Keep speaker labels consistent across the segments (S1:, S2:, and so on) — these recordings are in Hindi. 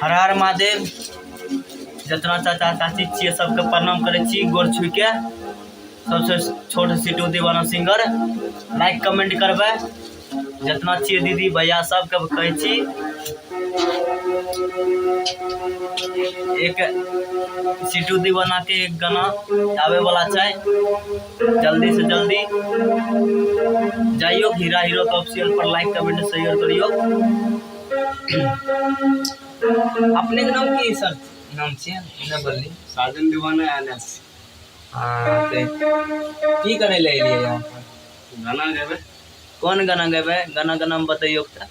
S1: हर हर महादेव। जितना चाचा चाची छिए सबके प्रणाम करे छी गोर छू के। सबसे छोट सीटू दीवाना सिंगर लाइक कमेंट करबे। जितना छिए दीदी भैया सबके कहे छी एक सीटू दीवाना के एक गाना आवे वाला छै, जल्दी से जल्दी जाइयो। हीरा हीरो के ऑफिशियल पर लाइक कमेंट शेयर करियो। अपने के नाम की सर नाम छिए ने बोलली?
S2: साजन दीवाना एनएस।
S1: हाँ की करे ले एलिए यहाँ पर?
S2: गाना गेबे।
S1: कौन गाना गेबे? गाना का नाम बताइयो त।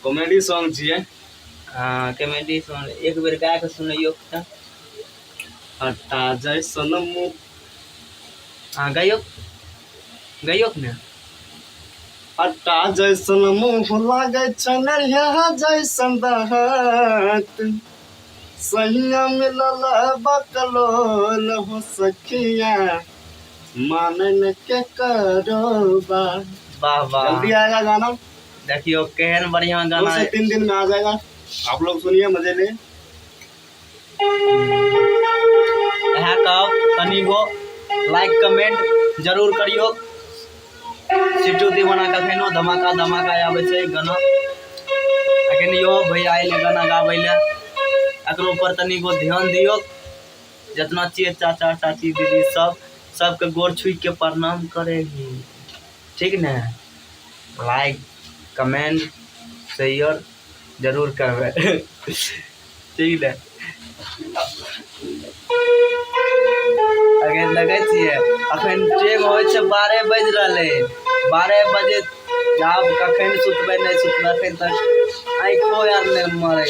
S2: कॉमेडी सॉन्ग छिए।
S1: हाँ कॉमेडी सॉन्ग एक बेर गा के सुनैयो त।
S2: हटा जाय सनम।
S1: हाँ गाइयो गाइयो ने।
S2: हटा जाय सनम लागे छनरिया जैसन दहत, सहिया मिलल बकलोल हो सखिया, मानन के करोबा।
S1: वाह वाह,
S2: जल्दी आएगा गाना।
S1: देखियो केहन बढ़िया
S2: 2
S1: गाना
S2: से
S1: है।
S2: 3 दिन में आ जाएगा, आप लोग सुनिए मजे ले।
S1: यहाँ कब तनी गो लाइक कमेंट जरूर करियो। सीटू दीवाना का फेनो धमाका धमाका आवे छै गाना। अखन यो भैया आइले गाना गाबै ले, एकरो पर तनी गो ध्यान दियो। जितना छिए चाचा चाची दीदी सबके गोर छुई के प्रणाम करे ही, ठीक ने? लाइक कमेंट शेयर जरूर करबे। ठीक ने? अगर लगे छिए अखन टाइम हो छै 12 बज रहले। 12 बजे आब कखन सुतबे नहीं सुतबे अखन तक आँखो यार नहीं मरे।